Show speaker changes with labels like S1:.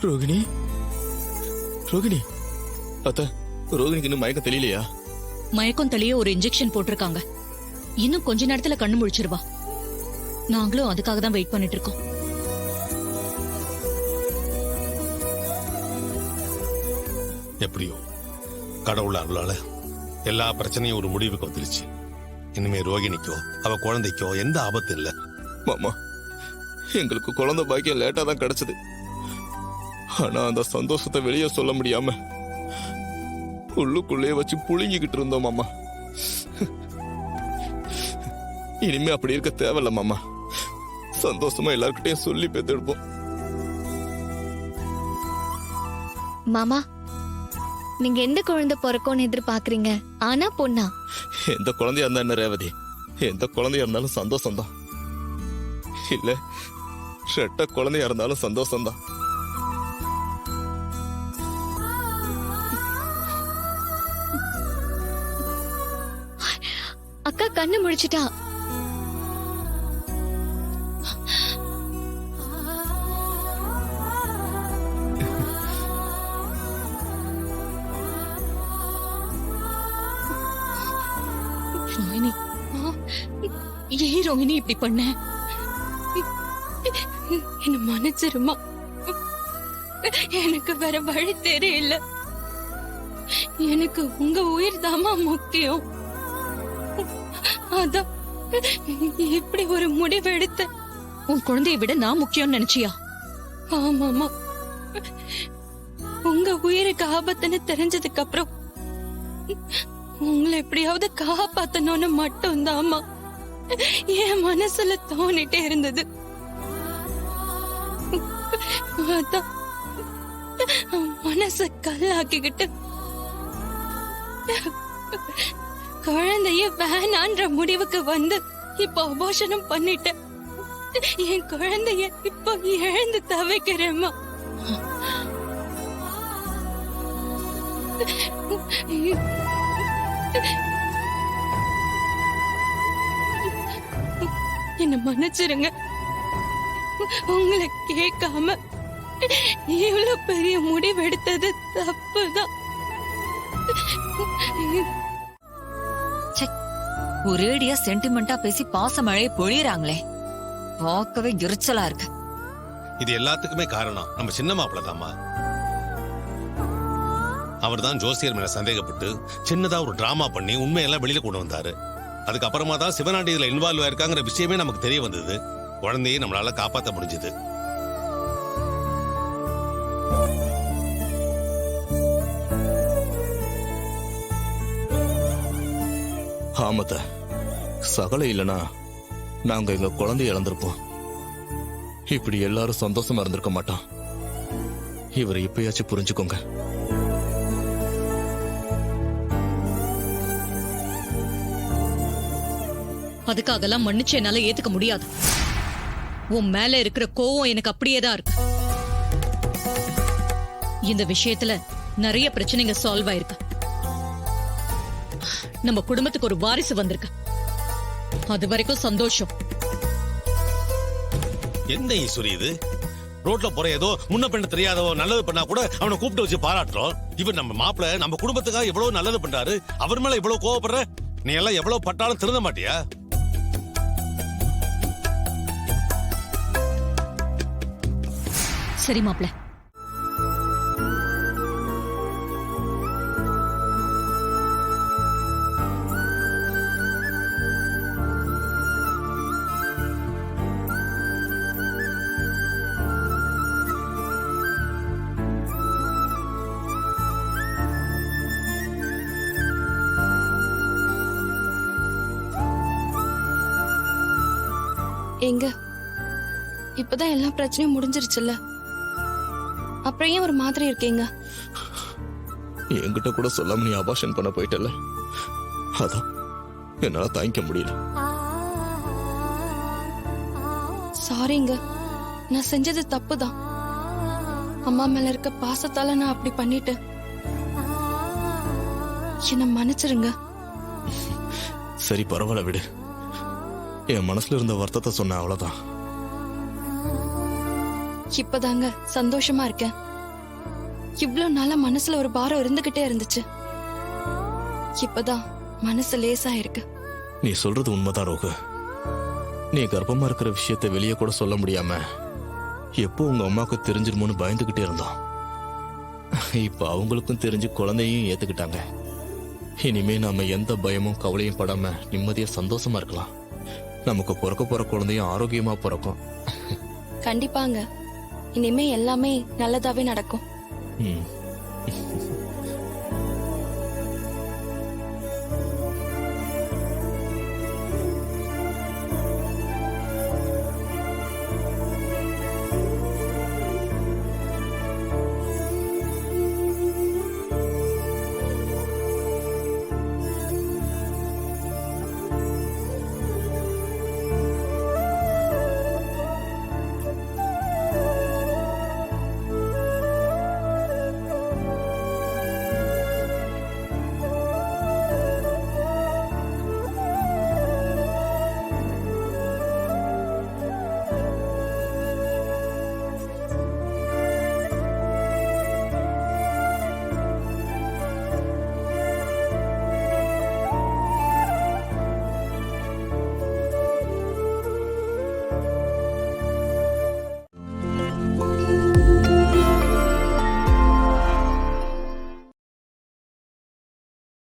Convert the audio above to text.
S1: ரோகிணி ரோகிணி அத்த, ரோகிணிக்கு இன்னும் மயக்கம் தெரியலையா?
S2: மயக்கம் தெளிய ஒரு இன்ஜெக்ஷன் போட்டிருக்காங்க. இன்னும் கொஞ்ச நேரத்துல கண்ணு முழிச்சிருவா. நாங்களும் அதுக்காக தான் வெயிட் பண்ணிட்டு இருக்கோம்.
S3: எப்படியோ கடவுள் அருளால எல்லா பிரச்சனையும் ஒரு முடிவுக்கு வந்துருச்சு. இனிமே ரோகிணிக்கோ அவ குழந்தைக்கோ எந்த ஆபத்து இல்ல.
S1: மாமா, எங்களுக்கு குழந்தை பாக்கியம் லேட்டா தான் கிடைச்சது. ஆனா அந்த சந்தோஷத்தை வெளியே சொல்ல முடியாம உள்ளுக்குள்ளே வச்சு புழுங்கிக்கிட்டு இருந்தோம் மாமா. இனிமே அப்படி இருக்க தேவையில்ல மாமா. சந்தோஷமா எல்லார்கிட்டையும் சொல்லி பெத்தெடுப்போம்.
S4: மாமா, நீங்க எந்த குழந்தை பிறக்கும்னு எதிர்பார்க்கறீங்க? ஆனா பொண்ணா?
S1: எந்த குழந்தையா இருந்தா என்ன ரேவதி, எந்த குழந்தையா இருந்தாலும் சந்தோஷம்தான். இல்ல ரெட்ட குழந்தையா இருந்தாலும் சந்தோஷம்தான்.
S4: அக்கா கண்ணு முழிச்சிட்டா.
S2: ரோஹிணி, ஏன் ரோஹிணி இப்படி பண்ண?
S5: என்ன மன்னிச்சிருமா. எனக்கு வேற வழி தெரியல. எனக்கு உங்க உயிர் தாமா முக்கியம். அதான் இப்படி ஒரு முடிவு எடுத்த.
S2: உன் குழந்தையை விட நான் முக்கியம்னு நினைச்சியா?
S5: ஆமாமா, உங்க உயிருக்கு ஆபத்துன்னு தெரிஞ்சதுக்கு அப்புறம் உங்களை எப்படியாவது காப்பாத்தணும்னு மட்டும் தாமா என் மனசுல தோணிட்டே இருந்தது. அதான் மனச கல்லாக்கிக்கிட்டு குழந்தைய வேணான்ற முடிவுக்கு வந்து இப்ப அபார்ஷனம் பண்ணிட்டேன். என் குழந்தைய இப்ப இழந்து தவிக்கிறேம்மா. என்ன மன்னிச்சிருங்க. உங்களை கேட்காம இவ்வளவு பெரிய முடிவு எடுத்தது தப்புதான்.
S6: ஒரேடியா சென்டிமெண்டா பேசி பாசமழையை பொழியறாங்களே, பார்க்கவே எரிச்சலா இருக்கு.
S3: இது எல்லாத்துக்குமே காரணம் நம்ம சின்ன மாப்பிள்ள தாமா. அவர் தான் ஜோசியர் மேல சந்தேகப்பட்டு சின்னதா ஒரு டிராமா பண்ணி உண்மையெல்லாம் வெளியில கொண்டு வந்தாரு. அதுக்கப்புறமா தான் சிவனாண்டி இதுல இன்வால்வ் ஆயிருக்காங்கிற விஷயமே நமக்கு தெரிய வந்தது. குழந்தையை நம்மளால காப்பாற்ற முடிஞ்சது.
S1: ஆமத்த, சகல இல்லனா நாங்க எங்க குழந்தைய இழந்திருப்போம். இப்படி எல்லாரும் சந்தோஷமா இருந்திருக்க மாட்டோம். இவரை இப்பயாச்சும் புரிஞ்சுக்கோங்க.
S2: அதுக்காகலாம் மன்னிச்சு என்னால ஏத்துக்க முடியாது. உன் மேல இருக்கிற கோவம் எனக்கு அப்படியேதான் இருக்கு. இந்த விஷயத்துல நிறைய பிரச்சனைங்க சால்வ் ஆயிருக்கு. நம்ம குடும்பத்துக்கு ஒரு வாரிசு வந்திருக்கு. அது வரைக்கும் சந்தோஷம்.
S3: என்ன ஈஸ்வரி இது? ரோட்ல போற ஏதோ முன்ன பெண்ண தெரியாதவோ நல்லது பண்ணா கூட அவனை கூப்பிட்டு வச்சு பாராட்டுறோம். இவர் நம்ம மாப்பிள்ள நம்ம குடும்பத்துக்காக எவ்வளவு நல்லது பண்றாரு. அவர் மேல இவ்வளவு கோவப்படுற? நீ எல்லாம் எவ்வளவு பட்டாலும் திருந்த மாட்டியா?
S2: சரி மாப்பிள்ள,
S5: எங்க இப்பதான் எல்லா பிரச்சனையும் முடிஞ்சிருச்சுல்ல, அப்புறம் ஏன் ஒரு மாதிரி இருக்கீங்க?
S1: என்கிட்ட கூட சொல்லாம நீ அபார்ஷன் பண்ண போயிட்டல, அதான் என்னால தாங்கிக்க முடியல.
S5: சாரிங்க, நான் செஞ்சது தப்புதான். அம்மா மேல இருக்க பாசத்தால நான் அப்படி பண்ணிட்டேன். என்ன மன்னிச்சிருங்க.
S1: சரி பரவாயில்ல விடு. என் மனசுல இருந்த வருத்தத்தை சொன்ன, அவ்வளவுதான்.
S5: இப்பதாங்க சந்தோஷமா இருக்கேன். இவ்ளோ நாளா மனசுல ஒரு பாரம் இருந்துகிட்டே இருந்துச்சு. இப்பதான் மனசு லேசா இருக்கு.
S1: நீ சொல்றது உண்மைதான் ரோகு. நீ கர்ப்பமா இருக்கிற விஷயத்தை வெளியே கூட சொல்ல முடியாம எப்போ உங்க அம்மாவுக்கு தெரிஞ்சிருமோன்னு பயந்துகிட்டே இருந்தோம். இப்ப அவங்களுக்கும் தெரிஞ்சு குழந்தையும் ஏத்துக்கிட்டாங்க. இனிமே நாம எந்த பயமும் கவலையும் படாம நிம்மதியா சந்தோஷமா இருக்கலாம். நமக்கு பிறக்க போற குழந்தையும் ஆரோக்கியமா பிறக்கும்.
S5: கண்டிப்பாங்க. இனிமே எல்லாமே நல்லதாவே நடக்கும்.
S1: ம்.